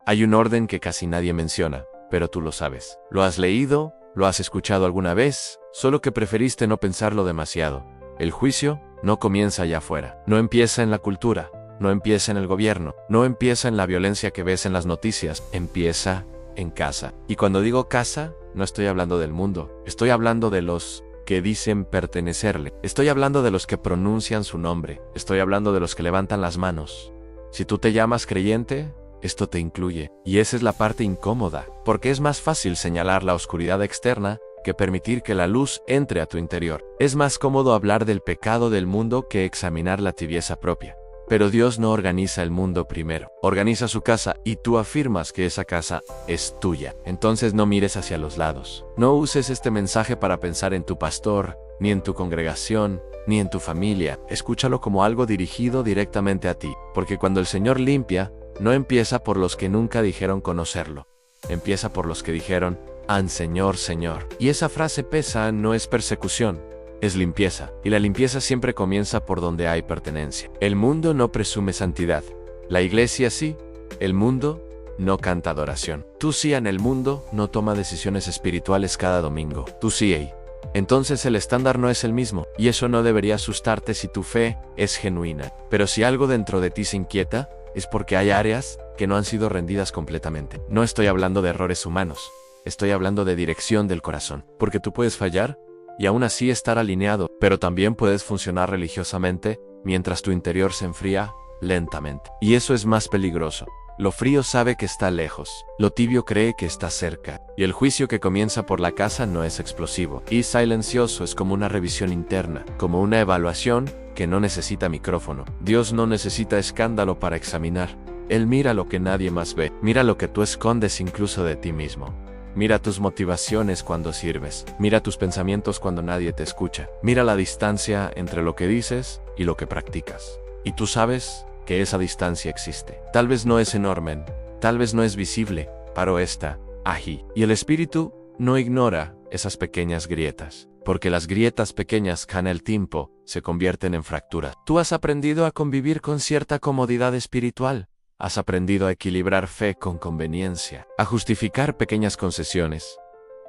Hay un orden que casi nadie menciona, pero tú lo sabes. Lo has leído, lo has escuchado alguna vez, solo que preferiste no pensarlo demasiado. El juicio no comienza allá afuera, no empieza en la cultura, no empieza en el gobierno, no empieza en la violencia que ves en las noticias, empieza en casa. Y cuando digo casa, no estoy hablando del mundo, estoy hablando de los que dicen pertenecerle, estoy hablando de los que pronuncian su nombre, estoy hablando de los que levantan las manos. Si tú te llamas creyente, esto te incluye, y esa es la parte incómoda, porque es más fácil señalar la oscuridad externa que permitir que la luz entre a tu interior. Es más cómodo hablar del pecado del mundo que examinar la tibieza propia. Pero Dios no organiza el mundo primero, organiza su casa y tú afirmas que esa casa es tuya. Entonces no mires hacia los lados. No uses este mensaje para pensar en tu pastor, ni en tu congregación, ni en tu familia. Escúchalo como algo dirigido directamente a ti, porque cuando el Señor limpia, no empieza por los que nunca dijeron conocerlo. Empieza por los que dijeron, «An Señor, Señor». Y esa frase pesa, no es persecución. Es limpieza, y la limpieza siempre comienza por donde hay pertenencia. El mundo no presume santidad. La iglesia sí, el mundo no canta adoración. Tú sí en el mundo no toma decisiones espirituales cada domingo. Tú sí, ey. Entonces el estándar no es el mismo, y eso no debería asustarte si tu fe es genuina. Pero si algo dentro de ti se inquieta, es porque hay áreas que no han sido rendidas completamente. No estoy hablando de errores humanos, estoy hablando de dirección del corazón. Porque tú puedes fallar y aún así estar alineado, pero también puedes funcionar religiosamente mientras tu interior se enfría lentamente. Y eso es más peligroso. Lo frío sabe que está lejos, lo tibio cree que está cerca, y el juicio que comienza por la casa no es explosivo y silencioso, es como una revisión interna, como una evaluación que no necesita micrófono. Dios no necesita escándalo para examinar. Él mira lo que nadie más ve, mira lo que tú escondes incluso de ti mismo. Mira tus motivaciones cuando sirves. Mira tus pensamientos cuando nadie te escucha. Mira la distancia entre lo que dices y lo que practicas. Y tú sabes que esa distancia existe. Tal vez no es enorme, tal vez no es visible, pero está allí. Y el Espíritu no ignora esas pequeñas grietas, porque las grietas pequeñas con el tiempo se convierten en fracturas. Tú has aprendido a convivir con cierta comodidad espiritual. Has aprendido a equilibrar fe con conveniencia, a justificar pequeñas concesiones,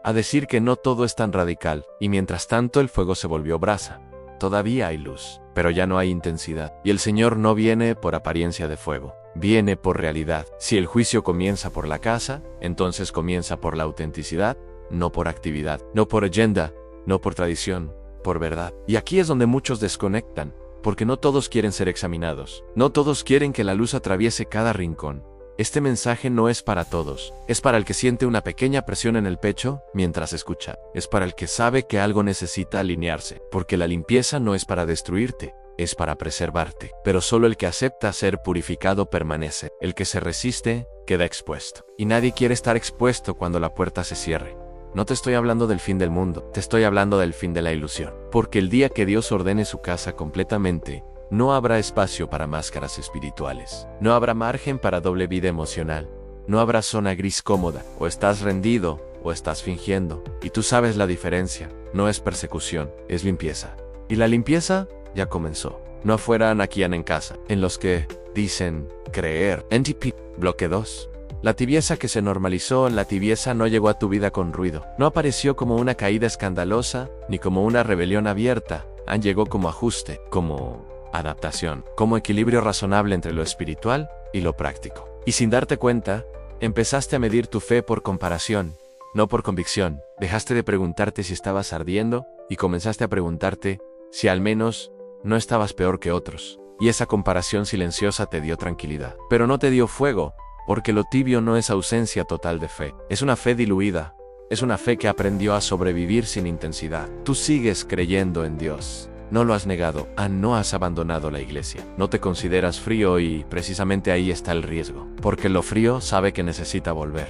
a decir que no todo es tan radical, y mientras tanto el fuego se volvió brasa. Todavía hay luz, pero ya no hay intensidad, y el Señor no viene por apariencia de fuego, viene por realidad. Si el juicio comienza por la casa, entonces comienza por la autenticidad, no por actividad, no por agenda, no por tradición, por verdad. Y aquí es donde muchos desconectan. Porque no todos quieren ser examinados. No todos quieren que la luz atraviese cada rincón. Este mensaje no es para todos. Es para el que siente una pequeña presión en el pecho mientras escucha. Es para el que sabe que algo necesita alinearse. Porque la limpieza no es para destruirte, es para preservarte. Pero solo el que acepta ser purificado permanece. El que se resiste queda expuesto. Y nadie quiere estar expuesto cuando la puerta se cierre. No te estoy hablando del fin del mundo, te estoy hablando del fin de la ilusión. Porque el día que Dios ordene su casa completamente, no habrá espacio para máscaras espirituales. No habrá margen para doble vida emocional. No habrá zona gris cómoda. O estás rendido, o estás fingiendo. Y tú sabes la diferencia. No es persecución, es limpieza. Y la limpieza ya comenzó. No afuera, aquí en casa. En los que dicen creer. NTP, bloque 2. La tibieza que se normalizó, la tibieza no llegó a tu vida con ruido. No apareció como una caída escandalosa, ni como una rebelión abierta. Llegó como ajuste, como adaptación, como equilibrio razonable entre lo espiritual y lo práctico. Y sin darte cuenta, empezaste a medir tu fe por comparación, no por convicción. Dejaste de preguntarte si estabas ardiendo y comenzaste a preguntarte si al menos no estabas peor que otros. Y esa comparación silenciosa te dio tranquilidad, pero no te dio fuego. Porque lo tibio no es ausencia total de fe, es una fe diluida, es una fe que aprendió a sobrevivir sin intensidad. Tú sigues creyendo en Dios, no lo has negado, no has abandonado la iglesia, no te consideras frío y precisamente ahí está el riesgo, porque lo frío sabe que necesita volver.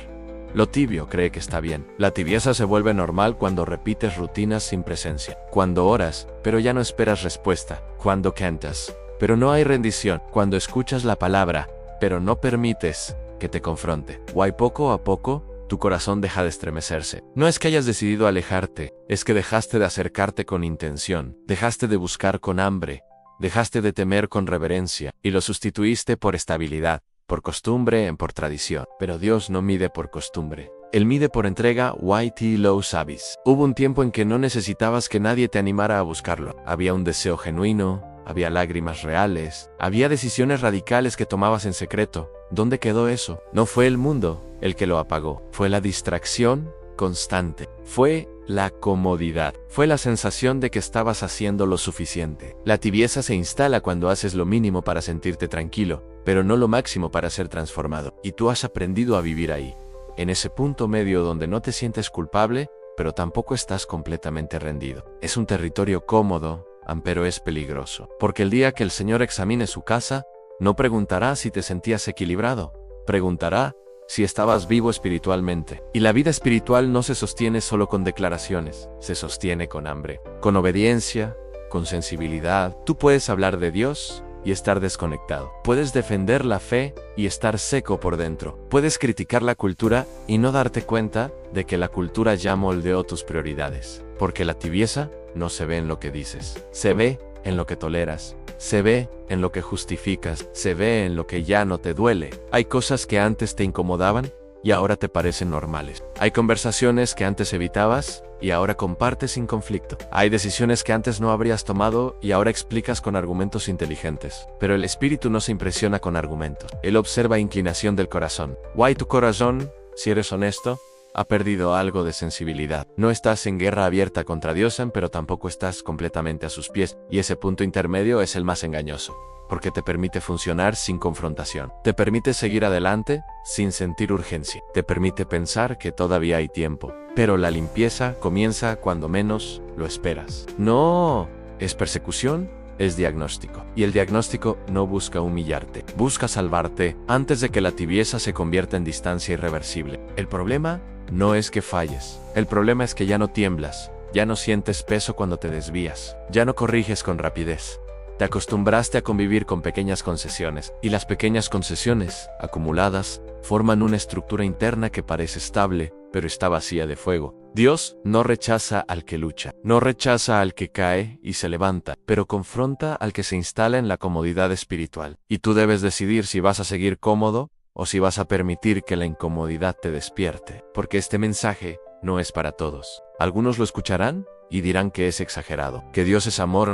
Lo tibio cree que está bien. La tibieza se vuelve normal cuando repites rutinas sin presencia, cuando oras, pero ya no esperas respuesta, cuando cantas, pero no hay rendición, cuando escuchas la palabra, pero no permites que te confronte. Guay, poco a poco, tu corazón deja de estremecerse. No es que hayas decidido alejarte, es que dejaste de acercarte con intención, dejaste de buscar con hambre, dejaste de temer con reverencia, y lo sustituiste por estabilidad, por costumbre, por tradición. Pero Dios no mide por costumbre. Él mide por entrega. Y.T. Lowe Savis. Hubo un tiempo en que no necesitabas que nadie te animara a buscarlo. Había un deseo genuino, había lágrimas reales, había decisiones radicales que tomabas en secreto. ¿Dónde quedó eso? No fue el mundo el que lo apagó. Fue la distracción constante. Fue la comodidad. Fue la sensación de que estabas haciendo lo suficiente. La tibieza se instala cuando haces lo mínimo para sentirte tranquilo, pero no lo máximo para ser transformado. Y tú has aprendido a vivir ahí, en ese punto medio donde no te sientes culpable, pero tampoco estás completamente rendido. Es un territorio cómodo, pero es peligroso. Porque el día que el Señor examine su casa, no preguntará si te sentías equilibrado, preguntará si estabas vivo espiritualmente. Y la vida espiritual no se sostiene solo con declaraciones, se sostiene con hambre, con obediencia, con sensibilidad. Tú puedes hablar de Dios y estar desconectado. Puedes defender la fe y estar seco por dentro. Puedes criticar la cultura y no darte cuenta de que la cultura ya moldeó tus prioridades. Porque la tibieza no se ve en lo que dices, se ve en lo que toleras, se ve en lo que justificas, se ve en lo que ya no te duele. Hay cosas que antes te incomodaban y ahora te parecen normales. Hay conversaciones que antes evitabas y ahora compartes sin conflicto. Hay decisiones que antes no habrías tomado y ahora explicas con argumentos inteligentes. Pero el espíritu no se impresiona con argumentos. Él observa inclinación del corazón. Tu corazón, si eres honesto, ha perdido algo de sensibilidad. No estás en guerra abierta contra Dios, pero tampoco estás completamente a sus pies, y ese punto intermedio es el más engañoso, porque te permite funcionar sin confrontación. Te permite seguir adelante sin sentir urgencia. Te permite pensar que todavía hay tiempo. Pero la limpieza comienza cuando menos lo esperas. No es persecución, es diagnóstico. Y el diagnóstico no busca humillarte, busca salvarte antes de que la tibieza se convierta en distancia irreversible. El problema no es que falles. El problema es que ya no tiemblas, ya no sientes peso cuando te desvías, ya no corriges con rapidez. Te acostumbraste a convivir con pequeñas concesiones, y las pequeñas concesiones, acumuladas, forman una estructura interna que parece estable, pero está vacía de fuego. Dios no rechaza al que lucha, no rechaza al que cae y se levanta, pero confronta al que se instala en la comodidad espiritual. Y tú debes decidir si vas a seguir cómodo o si vas a permitir que la incomodidad te despierte. Porque este mensaje no es para todos. Algunos lo escucharán y dirán que es exagerado, que Dios es amor,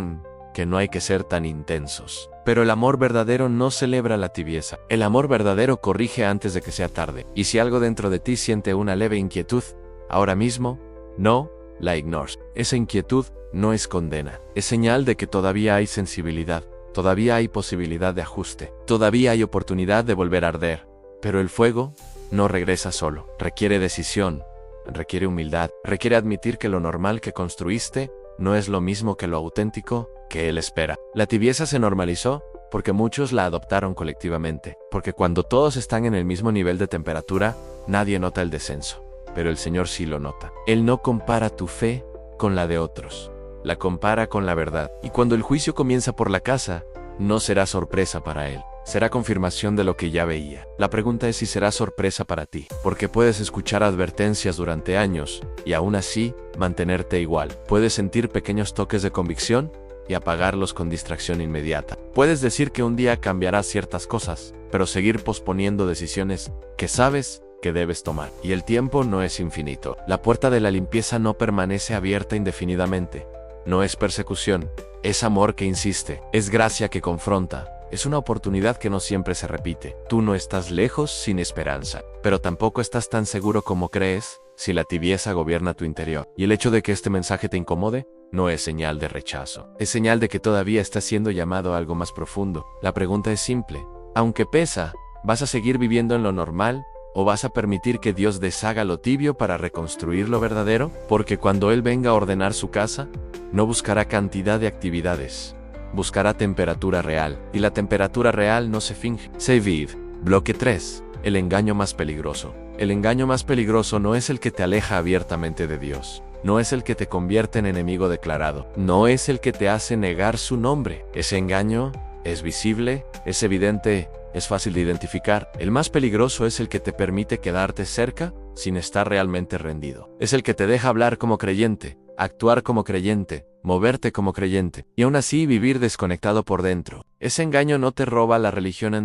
que no hay que ser tan intensos. Pero el amor verdadero no celebra la tibieza. El amor verdadero corrige antes de que sea tarde. Y si algo dentro de ti siente una leve inquietud, ahora mismo, no la ignores. Esa inquietud no es condena. Es señal de que todavía hay sensibilidad, todavía hay posibilidad de ajuste, todavía hay oportunidad de volver a arder. Pero el fuego no regresa solo. Requiere decisión, requiere humildad, requiere admitir que lo normal que construiste no es lo mismo que lo auténtico que Él espera. La tibieza se normalizó porque muchos la adoptaron colectivamente, porque cuando todos están en el mismo nivel de temperatura, nadie nota el descenso, pero el Señor sí lo nota. Él no compara tu fe con la de otros, la compara con la verdad. Y cuando el juicio comienza por la casa, no será sorpresa para Él, será confirmación de lo que ya veía. La pregunta es si será sorpresa para ti, porque puedes escuchar advertencias durante años y aún así mantenerte igual. Puedes sentir pequeños toques de convicción y apagarlos con distracción inmediata. Puedes decir que un día cambiarás ciertas cosas, pero seguir posponiendo decisiones que sabes que debes tomar. Y el tiempo no es infinito. La puerta de la limpieza no permanece abierta indefinidamente. No es persecución, es amor que insiste, es gracia que confronta. Es una oportunidad que no siempre se repite. Tú no estás lejos sin esperanza, pero tampoco estás tan seguro como crees si la tibieza gobierna tu interior. Y el hecho de que este mensaje te incomode no es señal de rechazo. Es señal de que todavía estás siendo llamado a algo más profundo. La pregunta es simple. Aunque pesa, ¿vas a seguir viviendo en lo normal? ¿O vas a permitir que Dios deshaga lo tibio para reconstruir lo verdadero? Porque cuando Él venga a ordenar su casa, no buscará cantidad de actividades. Buscará temperatura real, y la temperatura real no se finge. Sevid, bloque 3. El engaño más peligroso. El engaño más peligroso no es el que te aleja abiertamente de Dios. No es el que te convierte en enemigo declarado. No es el que te hace negar su nombre. Ese engaño es visible, es evidente, es fácil de identificar. El más peligroso es el que te permite quedarte cerca sin estar realmente rendido. Es el que te deja hablar como creyente, actuar como creyente, moverte como creyente, y aún así vivir desconectado por dentro. Ese engaño no te roba la religión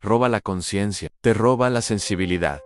roba la conciencia, te roba la sensibilidad,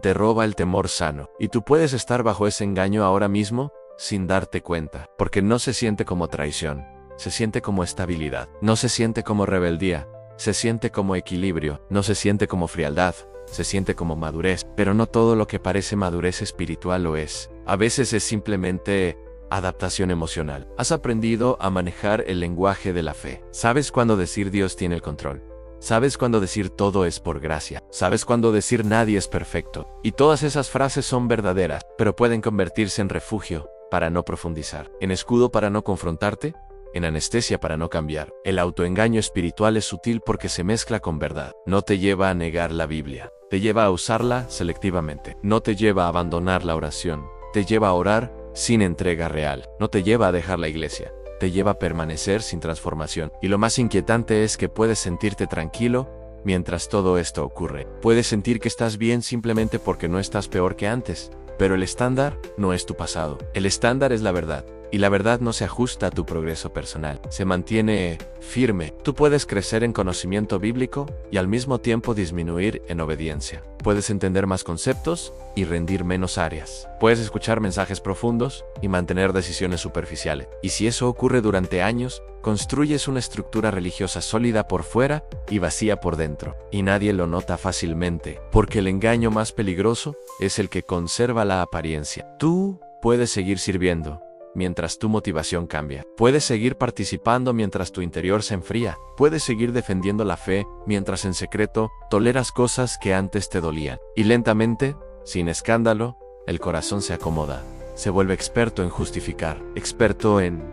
te roba el temor sano. Y tú puedes estar bajo ese engaño ahora mismo sin darte cuenta, porque no se siente como traición, se siente como estabilidad, no se siente como rebeldía, se siente como equilibrio, no se siente como frialdad, se siente como madurez, pero no todo lo que parece madurez espiritual lo es. A veces es simplemente adaptación emocional. Has aprendido a manejar el lenguaje de la fe. Sabes cuándo decir Dios tiene el control. Sabes cuándo decir todo es por gracia. Sabes cuándo decir nadie es perfecto. Y todas esas frases son verdaderas, pero pueden convertirse en refugio para no profundizar, en escudo para no confrontarte, en anestesia para no cambiar. El autoengaño espiritual es sutil porque se mezcla con verdad. No te lleva a negar la Biblia, te lleva a usarla selectivamente. No te lleva a abandonar la oración, te lleva a orar sin entrega real. No te lleva a dejar la iglesia, te lleva a permanecer sin transformación. Y lo más inquietante es que puedes sentirte tranquilo mientras todo esto ocurre. Puedes sentir que estás bien simplemente porque no estás peor que antes. Pero el estándar no es tu pasado. El estándar es la verdad. Y la verdad no se ajusta a tu progreso personal. Se mantiene firme. Tú puedes crecer en conocimiento bíblico y al mismo tiempo disminuir en obediencia. Puedes entender más conceptos y rendir menos áreas. Puedes escuchar mensajes profundos y mantener decisiones superficiales. Y si eso ocurre durante años, construyes una estructura religiosa sólida por fuera y vacía por dentro. Y nadie lo nota fácilmente, porque el engaño más peligroso es el que conserva la apariencia. Tú puedes seguir sirviendo mientras tu motivación cambia. Puedes seguir participando mientras tu interior se enfría. Puedes seguir defendiendo la fe mientras en secreto toleras cosas que antes te dolían. Y lentamente, sin escándalo, el corazón se acomoda. Se vuelve experto en justificar, experto en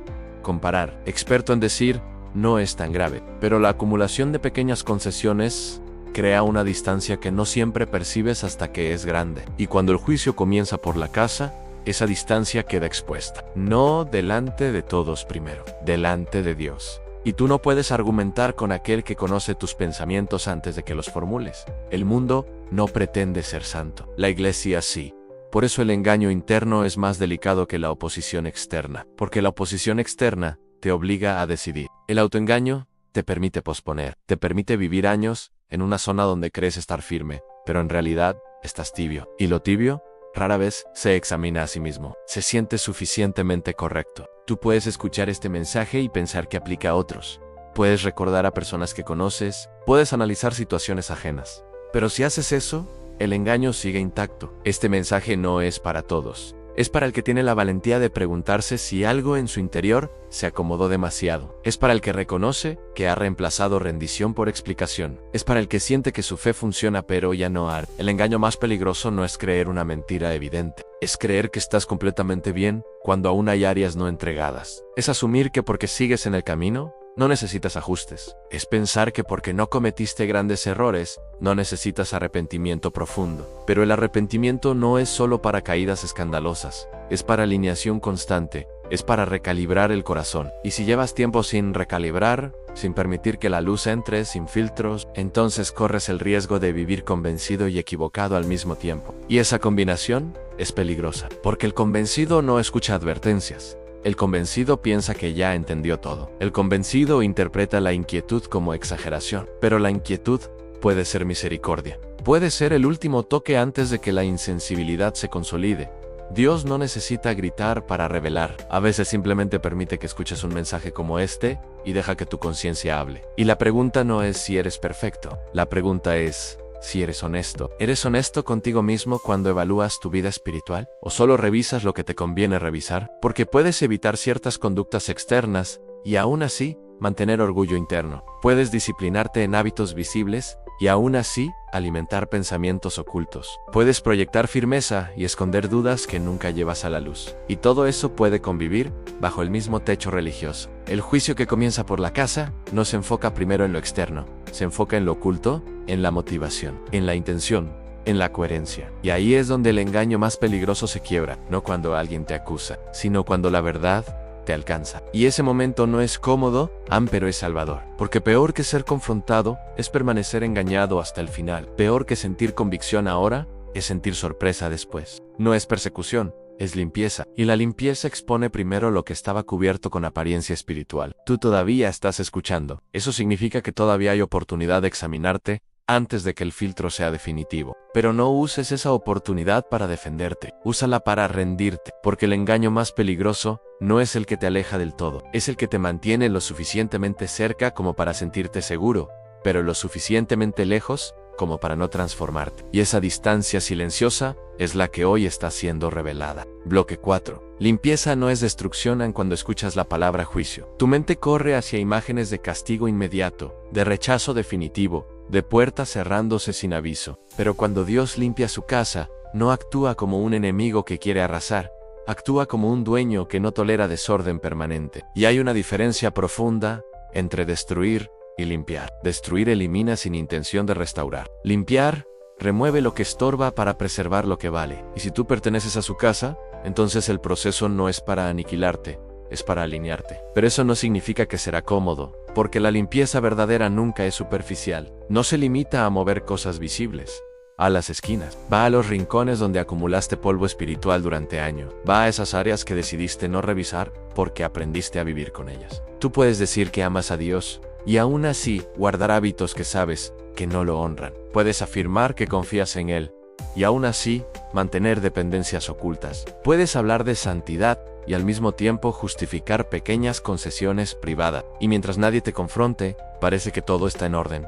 comparar, experto en decir, no es tan grave. Pero la acumulación de pequeñas concesiones crea una distancia que no siempre percibes hasta que es grande. Y cuando el juicio comienza por la casa, esa distancia queda expuesta. No delante de todos primero, delante de Dios. Y tú no puedes argumentar con aquel que conoce tus pensamientos antes de que los formules. El mundo no pretende ser santo. La iglesia sí. Por eso el engaño interno es más delicado que la oposición externa. Porque la oposición externa te obliga a decidir. El autoengaño te permite posponer. Te permite vivir años en una zona donde crees estar firme, pero en realidad estás tibio. Y lo tibio rara vez se examina a sí mismo. Se siente suficientemente correcto. Tú puedes escuchar este mensaje y pensar que aplica a otros. Puedes recordar a personas que conoces. Puedes analizar situaciones ajenas. Pero si haces eso, el engaño sigue intacto. Este mensaje no es para todos. Es para el que tiene la valentía de preguntarse si algo en su interior se acomodó demasiado. Es para el que reconoce que ha reemplazado rendición por explicación. Es para el que siente que su fe funciona pero ya no arde. El engaño más peligroso no es creer una mentira evidente. Es creer que estás completamente bien cuando aún hay áreas no entregadas. Es asumir que porque sigues en el camino, no necesitas ajustes. Es pensar que porque no cometiste grandes errores, no necesitas arrepentimiento profundo. Pero el arrepentimiento no es solo para caídas escandalosas, es para alineación constante, es para recalibrar el corazón. Y si llevas tiempo sin recalibrar, sin permitir que la luz entre, sin filtros, entonces corres el riesgo de vivir convencido y equivocado al mismo tiempo. Y esa combinación es peligrosa, porque el convencido no escucha advertencias. El convencido piensa que ya entendió todo. El convencido interpreta la inquietud como exageración, pero la inquietud puede ser misericordia. Puede ser el último toque antes de que la insensibilidad se consolide. Dios no necesita gritar para revelar. A veces simplemente permite que escuches un mensaje como este y deja que tu conciencia hable. Y la pregunta no es si eres perfecto. La pregunta es si eres honesto. ¿Eres honesto contigo mismo cuando evalúas tu vida espiritual? ¿O solo revisas lo que te conviene revisar? Porque puedes evitar ciertas conductas externas y aún así mantener orgullo interno. Puedes disciplinarte en hábitos visibles y aún así alimentar pensamientos ocultos. Puedes proyectar firmeza y esconder dudas que nunca llevas a la luz. Y todo eso puede convivir bajo el mismo techo religioso. El juicio que comienza por la casa no se enfoca primero en lo externo, se enfoca en lo oculto, en la motivación, en la intención, en la coherencia. Y ahí es donde el engaño más peligroso se quiebra, no cuando alguien te acusa, sino cuando la verdad te alcanza. Y ese momento no es cómodo, pero es salvador. Porque peor que ser confrontado es permanecer engañado hasta el final. Peor que sentir convicción ahora es sentir sorpresa después. No es persecución, es limpieza. Y la limpieza expone primero lo que estaba cubierto con apariencia espiritual. Tú todavía estás escuchando. Eso significa que todavía hay oportunidad de examinarte antes de que el filtro sea definitivo. Pero no uses esa oportunidad para defenderte, úsala para rendirte, porque el engaño más peligroso no es el que te aleja del todo, es el que te mantiene lo suficientemente cerca como para sentirte seguro, pero lo suficientemente lejos como para no transformarte. Y esa distancia silenciosa es la que hoy está siendo revelada. Bloque 4. Limpieza no es destrucción aun cuando escuchas la palabra juicio. Tu mente corre hacia imágenes de castigo inmediato, de rechazo definitivo, de puertas cerrándose sin aviso. Pero cuando Dios limpia su casa, no actúa como un enemigo que quiere arrasar, actúa como un dueño que no tolera desorden permanente. Y hay una diferencia profunda entre destruir y limpiar. Destruir elimina sin intención de restaurar. Limpiar remueve lo que estorba para preservar lo que vale. Y si tú perteneces a su casa, entonces el proceso no es para aniquilarte, es para alinearte. Pero eso no significa que será cómodo, porque la limpieza verdadera nunca es superficial. No se limita a mover cosas visibles, a las esquinas. Va a los rincones donde acumulaste polvo espiritual durante años. Va a esas áreas que decidiste no revisar porque aprendiste a vivir con ellas. Tú puedes decir que amas a Dios y aún así guardar hábitos que sabes que no lo honran. Puedes afirmar que confías en Él y aún así mantener dependencias ocultas. Puedes hablar de santidad y al mismo tiempo justificar pequeñas concesiones privadas. Y mientras nadie te confronte, parece que todo está en orden.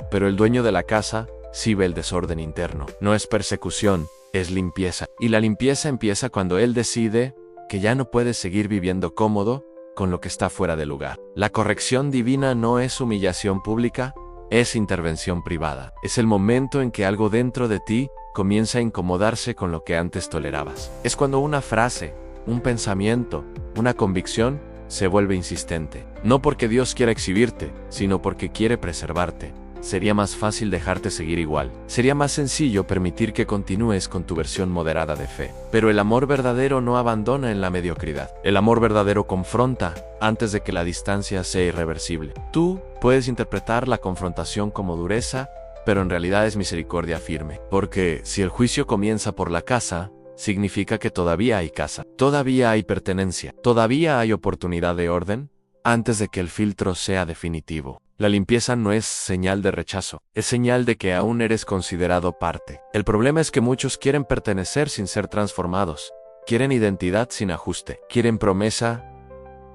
Pero el dueño de la casa sí ve el desorden interno. No es persecución, es limpieza. Y la limpieza empieza cuando Él decide que ya no puedes seguir viviendo cómodo con lo que está fuera de lugar. La corrección divina no es humillación pública, es intervención privada. Es el momento en que algo dentro de ti comienza a incomodarse con lo que antes tolerabas. Es cuando una frase, un pensamiento, una convicción se vuelve insistente. No porque Dios quiera exhibirte, sino porque quiere preservarte. Sería más fácil dejarte seguir igual. Sería más sencillo permitir que continúes con tu versión moderada de fe. Pero el amor verdadero no abandona en la mediocridad. El amor verdadero confronta antes de que la distancia sea irreversible. Tú puedes interpretar la confrontación como dureza, pero en realidad es misericordia firme. Porque si el juicio comienza por la casa, significa que todavía hay casa, todavía hay pertenencia, todavía hay oportunidad de orden, antes de que el filtro sea definitivo. La limpieza no es señal de rechazo, es señal de que aún eres considerado parte. El problema es que muchos quieren pertenecer sin ser transformados, quieren identidad sin ajuste, quieren promesa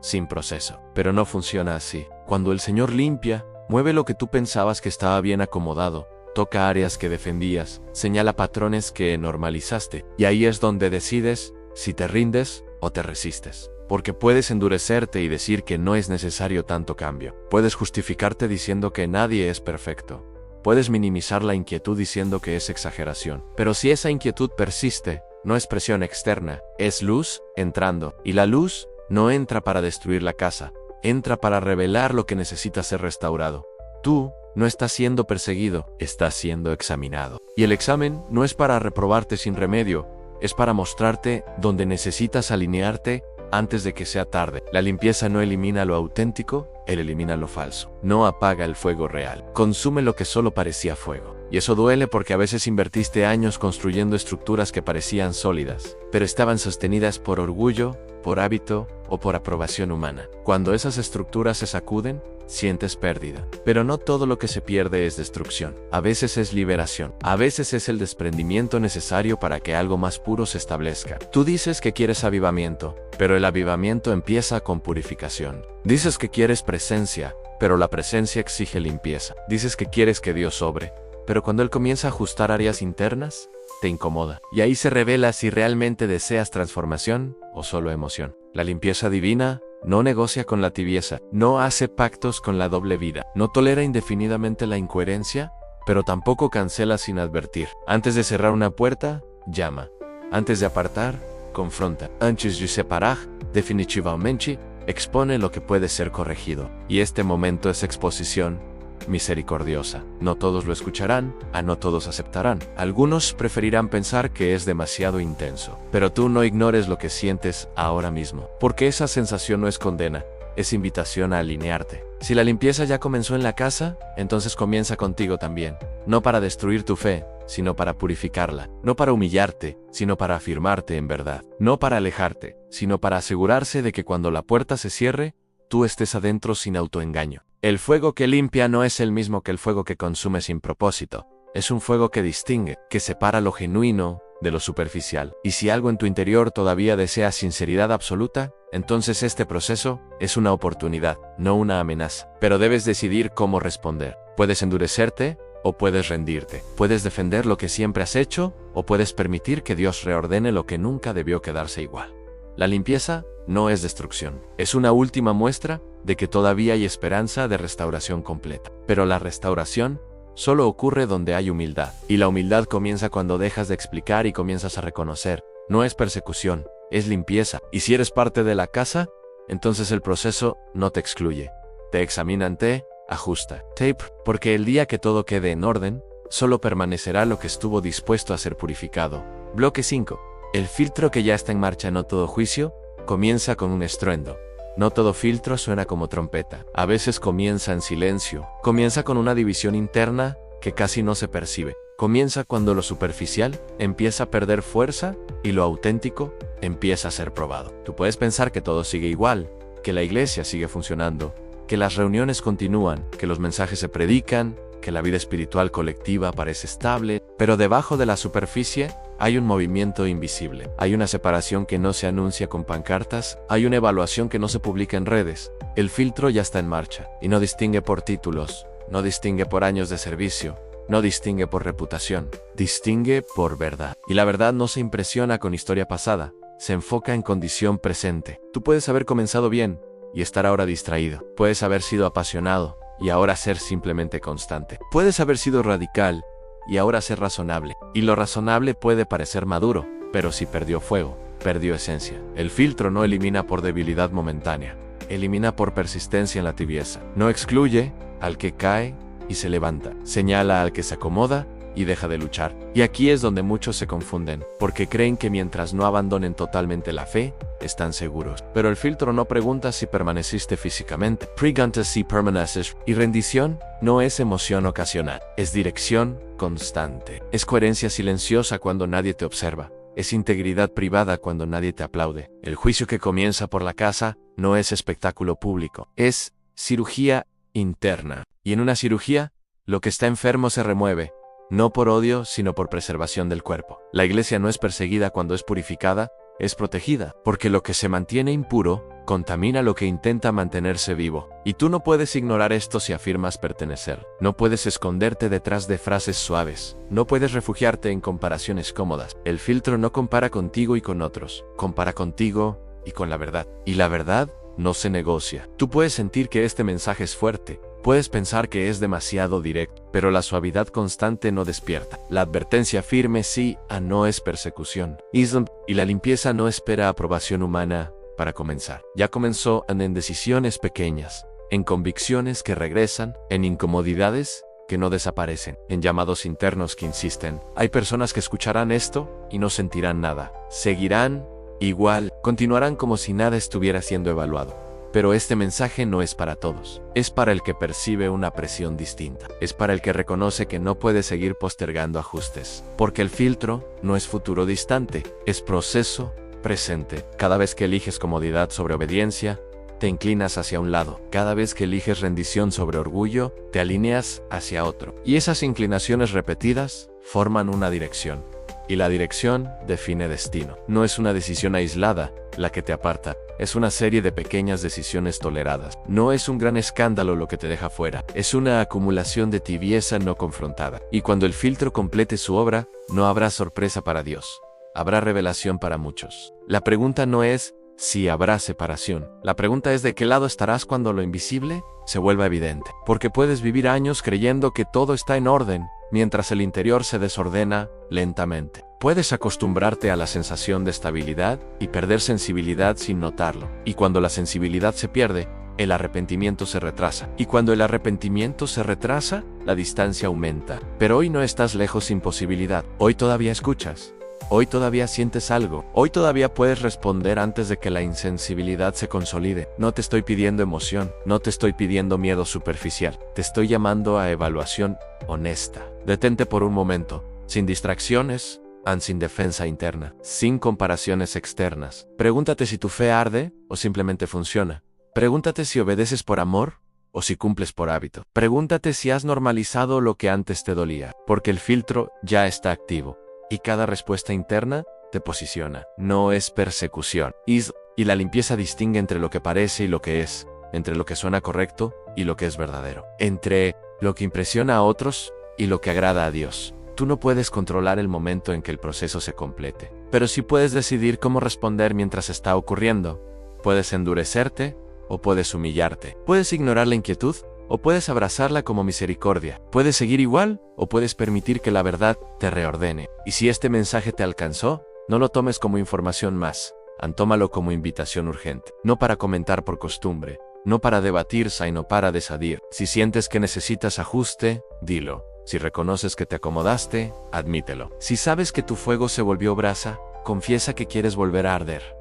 sin proceso. Pero no funciona así. Cuando el Señor limpia, mueve lo que tú pensabas que estaba bien acomodado, toca áreas que defendías, señala patrones que normalizaste, y ahí es donde decides si te rindes o te resistes. Porque puedes endurecerte y decir que no es necesario tanto cambio. Puedes justificarte diciendo que nadie es perfecto. Puedes minimizar la inquietud diciendo que es exageración. Pero si esa inquietud persiste, no es presión externa, es luz entrando. Y la luz no entra para destruir la casa, entra para revelar lo que necesita ser restaurado. Tú no estás siendo perseguido, estás siendo examinado. Y el examen no es para reprobarte sin remedio, es para mostrarte donde necesitas alinearte antes de que sea tarde. La limpieza no elimina lo auténtico, Él elimina lo falso. No apaga el fuego real, consume lo que solo parecía fuego. Y eso duele porque a veces invertiste años construyendo estructuras que parecían sólidas, pero estaban sostenidas por orgullo, por hábito o por aprobación humana. Cuando esas estructuras se sacuden, sientes pérdida. Pero no todo lo que se pierde es destrucción. A veces es liberación. A veces es el desprendimiento necesario para que algo más puro se establezca. Tú dices que quieres avivamiento, pero el avivamiento empieza con purificación. Dices que quieres presencia, pero la presencia exige limpieza. Dices que quieres que Dios obre, pero cuando Él comienza a ajustar áreas internas, te incomoda. Y ahí se revela si realmente deseas transformación o solo emoción. La limpieza divina no negocia con la tibieza, no hace pactos con la doble vida, no tolera indefinidamente la incoherencia, pero tampoco cancela sin advertir. Antes de cerrar una puerta, llama. Antes de apartar, confronta. Antes de separar, definitivamente, expone lo que puede ser corregido. Y este momento es exposición misericordiosa. No todos lo escucharán, no todos aceptarán. Algunos preferirán pensar que es demasiado intenso. Pero tú no ignores lo que sientes ahora mismo, porque esa sensación no es condena, es invitación a alinearte. Si la limpieza ya comenzó en la casa, entonces comienza contigo también. No para destruir tu fe, sino para purificarla. No para humillarte, sino para afirmarte en verdad. No para alejarte, sino para asegurarse de que cuando la puerta se cierre, tú estés adentro sin autoengaño. El fuego que limpia no es el mismo que el fuego que consume sin propósito. Es un fuego que distingue, que separa lo genuino de lo superficial. Y si algo en tu interior todavía desea sinceridad absoluta, entonces este proceso es una oportunidad, no una amenaza. Pero debes decidir cómo responder. Puedes endurecerte o puedes rendirte. Puedes defender lo que siempre has hecho o puedes permitir que Dios reordene lo que nunca debió quedarse igual. La limpieza no es destrucción. Es una última muestra de que todavía hay esperanza de restauración completa. Pero la restauración solo ocurre donde hay humildad. Y la humildad comienza cuando dejas de explicar y comienzas a reconocer. No es persecución, es limpieza. Y si eres parte de la casa, entonces el proceso no te excluye. Te examinan, te ajusta. Tape, porque el día que todo quede en orden, solo permanecerá lo que estuvo dispuesto a ser purificado. Bloque 5. El filtro que ya está en marcha. No todo juicio comienza con un estruendo. No todo filtro suena como trompeta. A veces comienza en silencio. Comienza con una división interna que casi no se percibe. Comienza cuando lo superficial empieza a perder fuerza y lo auténtico empieza a ser probado. Tú puedes pensar que todo sigue igual, que la iglesia sigue funcionando, que las reuniones continúan, que los mensajes se predican, que la vida espiritual colectiva parece estable, pero debajo de la superficie hay un movimiento invisible. Hay una separación que no se anuncia con pancartas, hay una evaluación que no se publica en redes. El filtro ya está en marcha, y no distingue por títulos, no distingue por años de servicio, no distingue por reputación, distingue por verdad. Y la verdad no se impresiona con historia pasada, se enfoca en condición presente. Tú puedes haber comenzado bien y estar ahora distraído. Puedes haber sido apasionado y ahora ser simplemente constante. Puedes haber sido radical y ahora ser razonable. Y lo razonable puede parecer maduro, pero si perdió fuego, perdió esencia. El filtro no elimina por debilidad momentánea, elimina por persistencia en la tibieza. No excluye al que cae y se levanta. Señala al que se acomoda y deja de luchar. Y aquí es donde muchos se confunden, porque creen que mientras no abandonen totalmente la fe, están seguros. Pero el filtro no pregunta si permaneciste físicamente, pregunta si permaneces. Y rendición no es emoción ocasional, es dirección constante. Es coherencia silenciosa cuando nadie te observa. Es integridad privada cuando nadie te aplaude. El juicio que comienza por la casa no es espectáculo público, es cirugía interna. Y en una cirugía, lo que está enfermo se remueve, no por odio, sino por preservación del cuerpo. La iglesia no es perseguida cuando es purificada, es protegida, porque lo que se mantiene impuro contamina lo que intenta mantenerse vivo. Y tú no puedes ignorar esto si afirmas pertenecer. No puedes esconderte detrás de frases suaves. No puedes refugiarte en comparaciones cómodas. El filtro no compara contigo y con otros, compara contigo y con la verdad. Y la verdad no se negocia. Tú puedes sentir que este mensaje es fuerte, puedes pensar que es demasiado directo, pero la suavidad constante no despierta. La advertencia firme sí a no es persecución. Y la limpieza no espera aprobación humana para comenzar. Ya comenzó en decisiones pequeñas, en convicciones que regresan, en incomodidades que no desaparecen, en llamados internos que insisten. Hay personas que escucharán esto y no sentirán nada. Seguirán igual, continuarán como si nada estuviera siendo evaluado. Pero este mensaje no es para todos. Es para el que percibe una presión distinta. Es para el que reconoce que no puede seguir postergando ajustes. Porque el filtro no es futuro distante, es proceso presente. Cada vez que eliges comodidad sobre obediencia, te inclinas hacia un lado. Cada vez que eliges rendición sobre orgullo, te alineas hacia otro. Y esas inclinaciones repetidas forman una dirección. Y la dirección define destino. No es una decisión aislada la que te aparta, es una serie de pequeñas decisiones toleradas. No es un gran escándalo lo que te deja fuera, es una acumulación de tibieza no confrontada. Y cuando el filtro complete su obra, no habrá sorpresa para Dios, habrá revelación para muchos. La pregunta no es si habrá separación, la pregunta es de qué lado estarás cuando lo invisible se vuelva evidente. Porque puedes vivir años creyendo que todo está en orden, mientras el interior se desordena lentamente. Puedes acostumbrarte a la sensación de estabilidad y perder sensibilidad sin notarlo. Y cuando la sensibilidad se pierde, el arrepentimiento se retrasa. Y cuando el arrepentimiento se retrasa, la distancia aumenta. Pero hoy no estás lejos sin posibilidad. Hoy todavía escuchas. Hoy todavía sientes algo. Hoy todavía puedes responder antes de que la insensibilidad se consolide. No te estoy pidiendo emoción, no te estoy pidiendo miedo superficial. Te estoy llamando a evaluación honesta. Detente por un momento, sin distracciones, sin defensa interna, sin comparaciones externas. Pregúntate si tu fe arde o simplemente funciona. Pregúntate si obedeces por amor o si cumples por hábito. Pregúntate si has normalizado lo que antes te dolía, porque el filtro ya está activo, y cada respuesta interna te posiciona. No es persecución. Y la limpieza distingue entre lo que parece y lo que es, entre lo que suena correcto y lo que es verdadero, entre lo que impresiona a otros y lo que agrada a Dios. Tú no puedes controlar el momento en que el proceso se complete, pero sí puedes decidir cómo responder mientras está ocurriendo. Puedes endurecerte o puedes humillarte. Puedes ignorar la inquietud o puedes abrazarla como misericordia. Puedes seguir igual o puedes permitir que la verdad te reordene. Y si este mensaje te alcanzó, no lo tomes como información más, tómalo como invitación urgente. No para comentar por costumbre, no para debatir, sino para desadir. Si sientes que necesitas ajuste, dilo. Si reconoces que te acomodaste, admítelo. Si sabes que tu fuego se volvió brasa, confiesa que quieres volver a arder.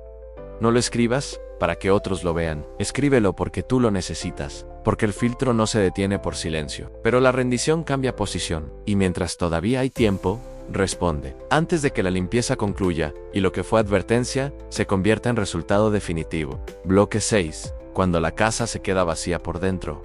No lo escribas para que otros lo vean. Escríbelo porque tú lo necesitas, porque el filtro no se detiene por silencio. Pero la rendición cambia posición, y mientras todavía hay tiempo, responde. Antes de que la limpieza concluya, y lo que fue advertencia, se convierta en resultado definitivo. Bloque 6. Cuando la casa se queda vacía por dentro.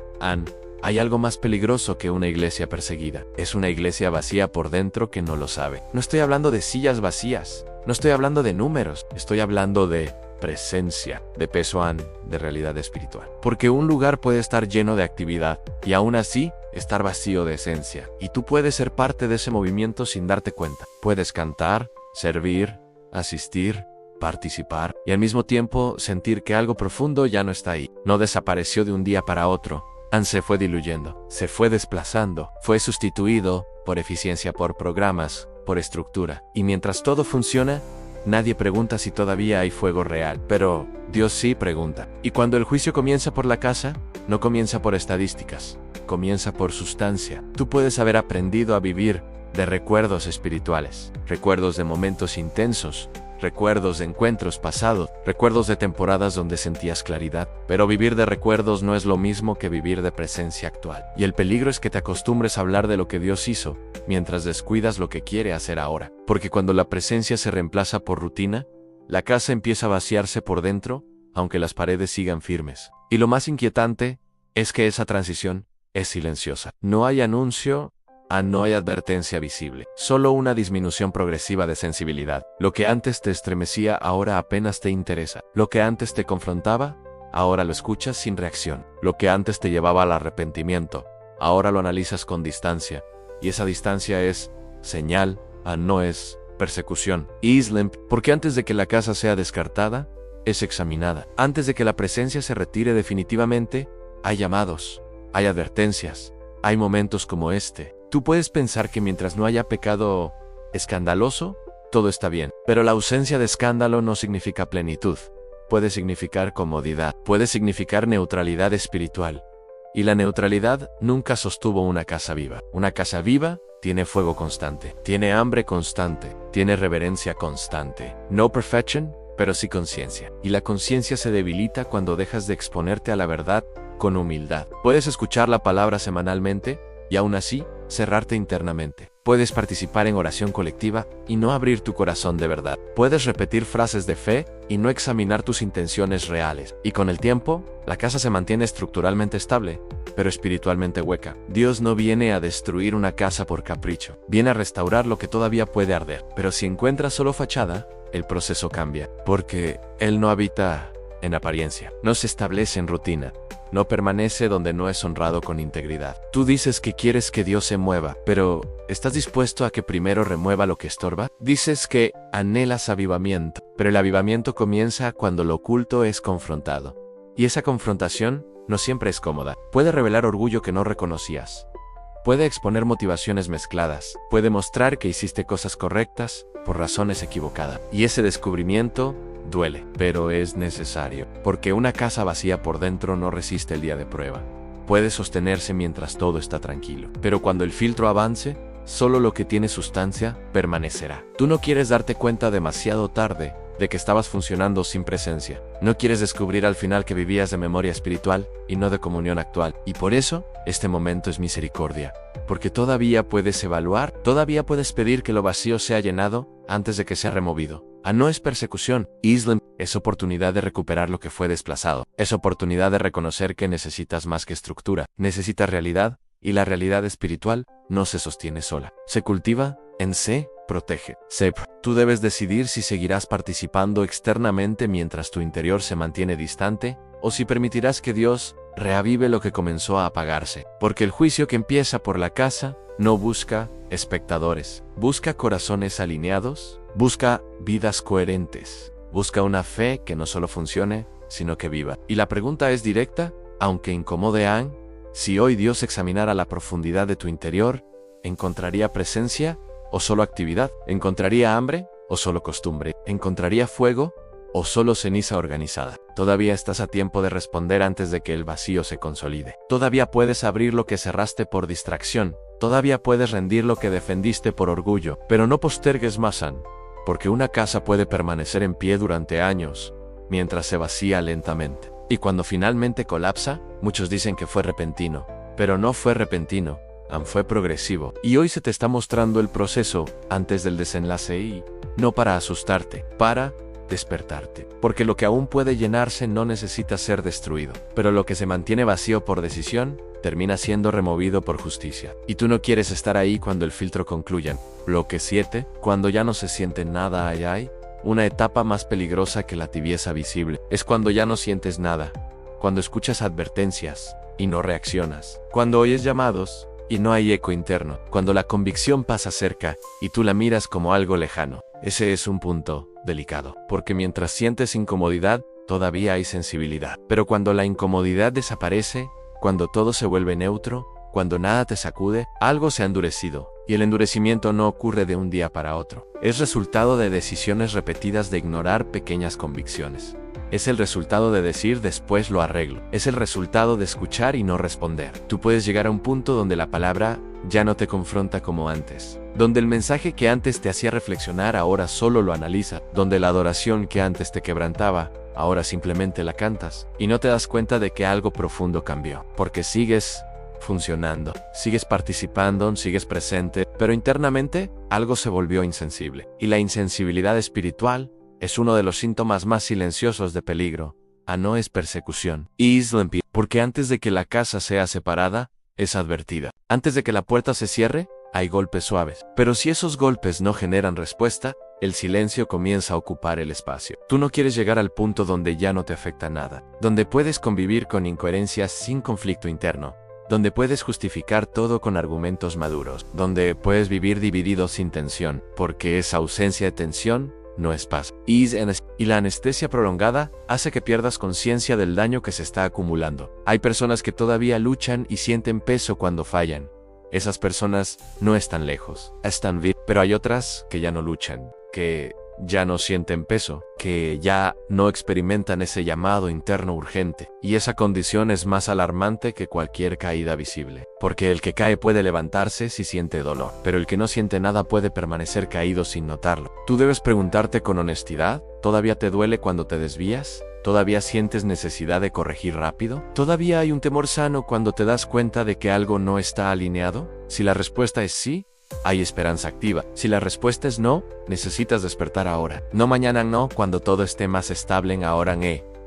Hay algo más peligroso que una iglesia perseguida. Es una iglesia vacía por dentro que no lo sabe. No estoy hablando de sillas vacías. No estoy hablando de números. Estoy hablando de presencia, de peso de realidad espiritual. Porque un lugar puede estar lleno de actividad y aún así estar vacío de esencia. Y tú puedes ser parte de ese movimiento sin darte cuenta. Puedes cantar, servir, asistir, participar y al mismo tiempo sentir que algo profundo ya no está ahí. No desapareció de un día para otro. Se fue diluyendo, se fue desplazando, fue sustituido por eficiencia, por programas, por estructura. Y mientras todo funciona, nadie pregunta si todavía hay fuego real. Pero Dios sí pregunta. Y cuando el juicio comienza por la casa, no comienza por estadísticas, comienza por sustancia. Tú puedes haber aprendido a vivir de recuerdos espirituales, recuerdos de momentos intensos, recuerdos de encuentros pasados, recuerdos de temporadas donde sentías claridad. Pero vivir de recuerdos no es lo mismo que vivir de presencia actual. Y el peligro es que te acostumbres a hablar de lo que Dios hizo, mientras descuidas lo que quiere hacer ahora. Porque cuando la presencia se reemplaza por rutina, la casa empieza a vaciarse por dentro, aunque las paredes sigan firmes. Y lo más inquietante es que esa transición es silenciosa. No hay anuncio, no hay advertencia visible, solo una disminución progresiva de sensibilidad. Lo que antes te estremecía ahora apenas te interesa. Lo que antes te confrontaba, ahora lo escuchas sin reacción. Lo que antes te llevaba al arrepentimiento, ahora lo analizas con distancia. Y esa distancia es señal, no es persecución. Porque antes de que la casa sea descartada, es examinada. Antes de que la presencia se retire definitivamente, hay llamados, hay advertencias, hay momentos como este. Tú puedes pensar que mientras no haya pecado escandaloso, todo está bien. Pero la ausencia de escándalo no significa plenitud. Puede significar comodidad. Puede significar neutralidad espiritual. Y la neutralidad nunca sostuvo una casa viva. Una casa viva tiene fuego constante, tiene hambre constante, tiene reverencia constante. No perfection, pero sí conciencia. Y la conciencia se debilita cuando dejas de exponerte a la verdad con humildad. Puedes escuchar la palabra semanalmente y aún así cerrarte internamente. Puedes participar en oración colectiva y no abrir tu corazón de verdad. Puedes repetir frases de fe y no examinar tus intenciones reales. Y con el tiempo, la casa se mantiene estructuralmente estable, pero espiritualmente hueca. Dios no viene a destruir una casa por capricho. Viene a restaurar lo que todavía puede arder. Pero si encuentras solo fachada, el proceso cambia. Porque Él no habita en apariencia. No se establece en rutina. No permanece donde no es honrado con integridad. Tú dices que quieres que Dios se mueva, pero ¿estás dispuesto a que primero remueva lo que estorba? Dices que anhelas avivamiento, pero el avivamiento comienza cuando lo oculto es confrontado. Y esa confrontación no siempre es cómoda. Puede revelar orgullo que no reconocías. Puede exponer motivaciones mezcladas. Puede mostrar que hiciste cosas correctas por razones equivocadas. Y ese descubrimiento duele, pero es necesario, porque una casa vacía por dentro no resiste el día de prueba. Puede sostenerse mientras todo está tranquilo, pero cuando el filtro avance, solo lo que tiene sustancia permanecerá. Tú no quieres darte cuenta demasiado tarde de que estabas funcionando sin presencia. No quieres descubrir al final que vivías de memoria espiritual y no de comunión actual. Y por eso, este momento es misericordia. Porque todavía puedes evaluar, todavía puedes pedir que lo vacío sea llenado antes de que sea removido. No es persecución. Islam es oportunidad de recuperar lo que fue desplazado. Es oportunidad de reconocer que necesitas más que estructura. Necesitas realidad, y la realidad espiritual no se sostiene sola. Se cultiva protege. Tú debes decidir si seguirás participando externamente mientras tu interior se mantiene distante, o si permitirás que Dios reavive lo que comenzó a apagarse. Porque el juicio que empieza por la casa no busca espectadores, busca corazones alineados, busca vidas coherentes, busca una fe que no solo funcione, sino que viva. Y la pregunta es directa, aunque incomode a Anne: si hoy Dios examinara la profundidad de tu interior, ¿encontraría presencia o solo actividad? ¿Encontraría hambre o solo costumbre? ¿Encontraría fuego o solo ceniza organizada? Todavía estás a tiempo de responder antes de que el vacío se consolide. Todavía puedes abrir lo que cerraste por distracción. Todavía puedes rendir lo que defendiste por orgullo. Pero no postergues más, Anne, porque una casa puede permanecer en pie durante años, mientras se vacía lentamente. Y cuando finalmente colapsa, muchos dicen que fue repentino. Pero no fue repentino. Fue progresivo. Y hoy se te está mostrando el proceso antes del desenlace, y no para asustarte, para despertarte. Porque lo que aún puede llenarse no necesita ser destruido. Pero lo que se mantiene vacío por decisión, termina siendo removido por justicia. Y tú no quieres estar ahí cuando el filtro concluya. Bloque 7. Cuando ya no se siente nada hay una etapa más peligrosa que la tibieza visible. Es cuando ya no sientes nada. Cuando escuchas advertencias y no reaccionas. Cuando oyes llamados y no hay eco interno. Cuando la convicción pasa cerca y tú la miras como algo lejano. Ese es un punto delicado, porque mientras sientes incomodidad, todavía hay sensibilidad. Pero cuando la incomodidad desaparece, cuando todo se vuelve neutro, cuando nada te sacude, algo se ha endurecido. Y el endurecimiento no ocurre de un día para otro. Es resultado de decisiones repetidas de ignorar pequeñas convicciones. Es el resultado de decir después lo arreglo. Es el resultado de escuchar y no responder. Tú puedes llegar a un punto donde la palabra ya no te confronta como antes. Donde el mensaje que antes te hacía reflexionar ahora solo lo analiza. Donde la adoración que antes te quebrantaba, ahora simplemente la cantas. Y no te das cuenta de que algo profundo cambió. Porque sigues funcionando, sigues participando, sigues presente, pero internamente algo se volvió insensible. Y la insensibilidad espiritual es uno de los síntomas más silenciosos de peligro. No es persecución. Porque antes de que la casa sea separada, es advertida. Antes de que la puerta se cierre, hay golpes suaves. Pero si esos golpes no generan respuesta, el silencio comienza a ocupar el espacio. Tú no quieres llegar al punto donde ya no te afecta nada, donde puedes convivir con incoherencias sin conflicto interno, donde puedes justificar todo con argumentos maduros, donde puedes vivir dividido sin tensión, porque esa ausencia de tensión no es paz. Y la anestesia prolongada hace que pierdas conciencia del daño que se está acumulando. Hay personas que todavía luchan y sienten peso cuando fallan. Esas personas no están lejos, están vivas. Pero hay otras que ya no luchan, que ya no sienten peso, que ya no experimentan ese llamado interno urgente. Y esa condición es más alarmante que cualquier caída visible. Porque el que cae puede levantarse si siente dolor, pero el que no siente nada puede permanecer caído sin notarlo. Tú debes preguntarte con honestidad: ¿todavía te duele cuando te desvías? ¿Todavía sientes necesidad de corregir rápido? ¿Todavía hay un temor sano cuando te das cuenta de que algo no está alineado? Si la respuesta es sí, hay esperanza activa. Si la respuesta es no, necesitas despertar ahora. No mañana, no cuando todo esté más estable en ahora,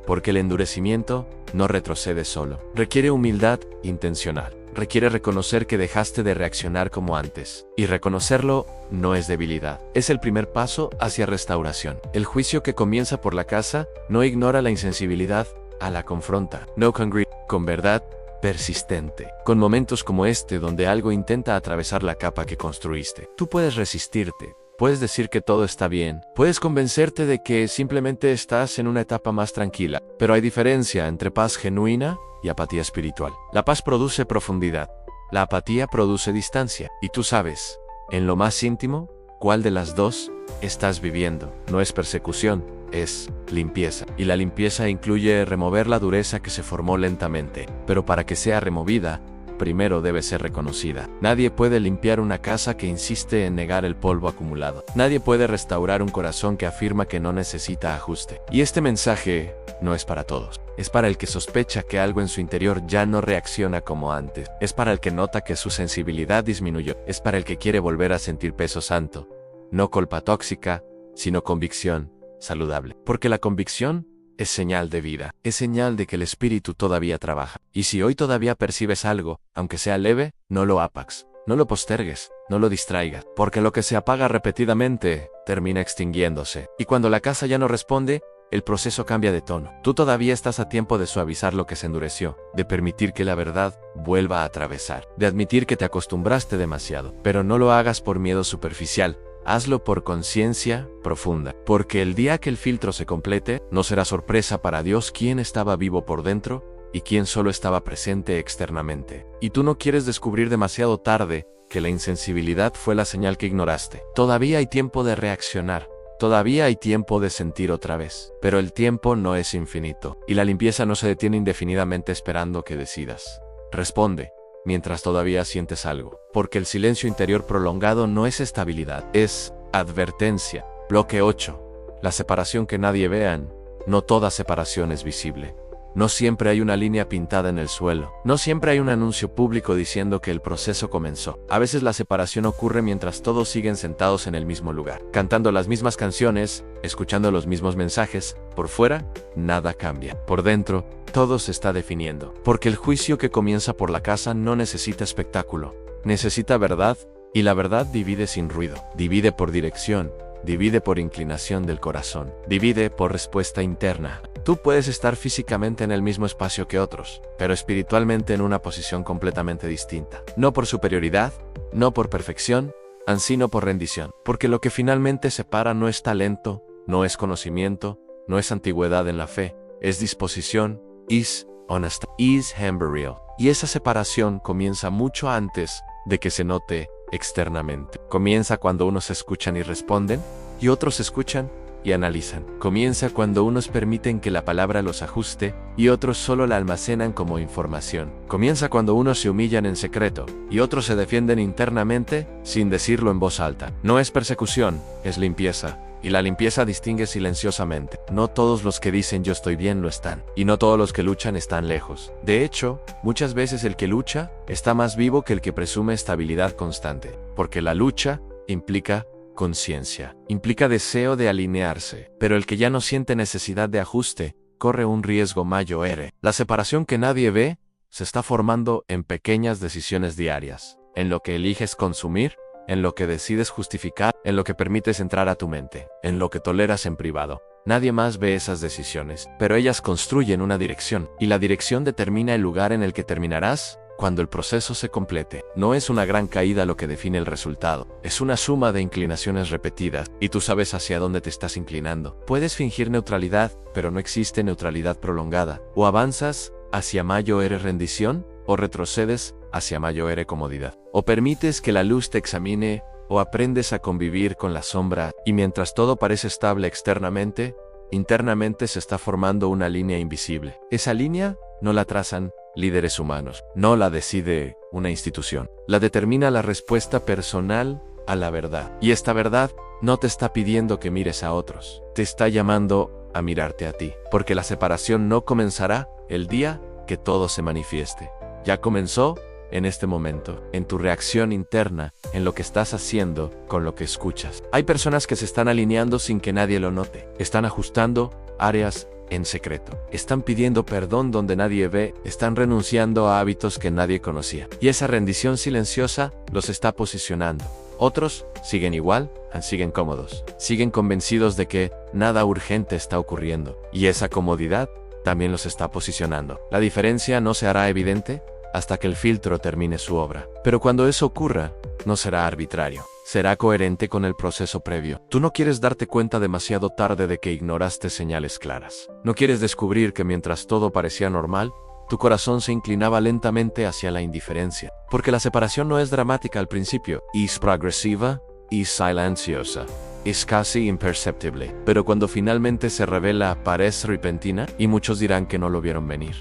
porque el endurecimiento no retrocede solo. Requiere humildad intencional. Requiere reconocer que dejaste de reaccionar como antes. Y reconocerlo no es debilidad. Es el primer paso hacia restauración. El juicio que comienza por la casa no ignora la insensibilidad, la confronta. No con verdad persistente. Con momentos como este donde algo intenta atravesar la capa que construiste. Tú puedes resistirte. Puedes decir que todo está bien. Puedes convencerte de que simplemente estás en una etapa más tranquila. Pero hay diferencia entre paz genuina y apatía espiritual. La paz produce profundidad. La apatía produce distancia. Y tú sabes, en lo más íntimo, cuál de las dos estás viviendo. No es persecución, es limpieza. Y la limpieza incluye remover la dureza que se formó lentamente. Pero para que sea removida, primero debe ser reconocida. Nadie puede limpiar una casa que insiste en negar el polvo acumulado. Nadie puede restaurar un corazón que afirma que no necesita ajuste. Y este mensaje no es para todos. Es para el que sospecha que algo en su interior ya no reacciona como antes. Es para el que nota que su sensibilidad disminuyó. Es para el que quiere volver a sentir peso santo. No culpa tóxica, sino convicción saludable. Porque la convicción es señal de vida, es señal de que el espíritu todavía trabaja. Y si hoy todavía percibes algo, aunque sea leve, no lo apagues, no lo postergues, no lo distraigas, porque lo que se apaga repetidamente termina extinguiéndose. Y cuando la casa ya no responde, el proceso cambia de tono. Tú todavía estás a tiempo de suavizar lo que se endureció, de permitir que la verdad vuelva a atravesar, de admitir que te acostumbraste demasiado, pero no lo hagas por miedo superficial. Hazlo por conciencia profunda, porque el día que el filtro se complete, no será sorpresa para Dios quién estaba vivo por dentro y quién solo estaba presente externamente. Y tú no quieres descubrir demasiado tarde que la insensibilidad fue la señal que ignoraste. Todavía hay tiempo de reaccionar, todavía hay tiempo de sentir otra vez, pero el tiempo no es infinito, y la limpieza no se detiene indefinidamente esperando que decidas. Responde mientras todavía sientes algo, porque el silencio interior prolongado no es estabilidad, es advertencia. Bloque 8. La separación que nadie vean. No toda separación es visible. No siempre hay una línea pintada en el suelo. No siempre hay un anuncio público diciendo que el proceso comenzó. A veces la separación ocurre mientras todos siguen sentados en el mismo lugar, cantando las mismas canciones, escuchando los mismos mensajes. Por fuera, nada cambia. Por dentro, todo se está definiendo. Porque el juicio que comienza por la casa no necesita espectáculo. Necesita verdad, y la verdad divide sin ruido. Divide por dirección. Divide por inclinación del corazón. Divide por respuesta interna. Tú puedes estar físicamente en el mismo espacio que otros, pero espiritualmente en una posición completamente distinta. No por superioridad, no por perfección, ansino por rendición. Porque lo que finalmente separa no es talento, no es conocimiento, no es antigüedad en la fe, es disposición, is honesty, is real. Y esa separación comienza mucho antes de que se note externamente. Comienza cuando unos escuchan y responden, y otros escuchan y analizan. Comienza cuando unos permiten que la palabra los ajuste, y otros solo la almacenan como información. Comienza cuando unos se humillan en secreto, y otros se defienden internamente sin decirlo en voz alta. No es persecución, es limpieza. Y la limpieza distingue silenciosamente. No todos los que dicen yo estoy bien lo están, y no todos los que luchan están lejos. De hecho, muchas veces el que lucha está más vivo que el que presume estabilidad constante, porque la lucha implica conciencia, implica deseo de alinearse, pero el que ya no siente necesidad de ajuste, corre un riesgo mayor. La separación que nadie ve se está formando en pequeñas decisiones diarias, en lo que eliges consumir, en lo que decides justificar, en lo que permites entrar a tu mente, en lo que toleras en privado. Nadie más ve esas decisiones, pero ellas construyen una dirección, y la dirección determina el lugar en el que terminarás cuando el proceso se complete. No es una gran caída lo que define el resultado, es una suma de inclinaciones repetidas, y tú sabes hacia dónde te estás inclinando. Puedes fingir neutralidad, pero no existe neutralidad prolongada. O avanzas hacia mayor rendición, o retrocedes hacia mayor comodidad. O permites que la luz te examine, o aprendes a convivir con la sombra, y mientras todo parece estable externamente, internamente se está formando una línea invisible. Esa línea no la trazan líderes humanos, no la decide una institución. La determina la respuesta personal a la verdad. Y esta verdad no te está pidiendo que mires a otros, te está llamando a mirarte a ti, porque la separación no comenzará el día que todo se manifieste. Ya comenzó en este momento, en tu reacción interna, en lo que estás haciendo con lo que escuchas. Hay personas que se están alineando sin que nadie lo note. Están ajustando áreas en secreto. Están pidiendo perdón donde nadie ve. Están renunciando a hábitos que nadie conocía. Y esa rendición silenciosa los está posicionando. Otros siguen igual, siguen cómodos. Siguen convencidos de que nada urgente está ocurriendo. Y esa comodidad también los está posicionando. La diferencia no se hará evidente hasta que el filtro termine su obra. Pero cuando eso ocurra, no será arbitrario. Será coherente con el proceso previo. Tú no quieres darte cuenta demasiado tarde de que ignoraste señales claras. No quieres descubrir que mientras todo parecía normal, tu corazón se inclinaba lentamente hacia la indiferencia. Porque la separación no es dramática al principio. Es progresiva y silenciosa. Es casi imperceptible. Pero cuando finalmente se revela, parece repentina, y muchos dirán que no lo vieron venir.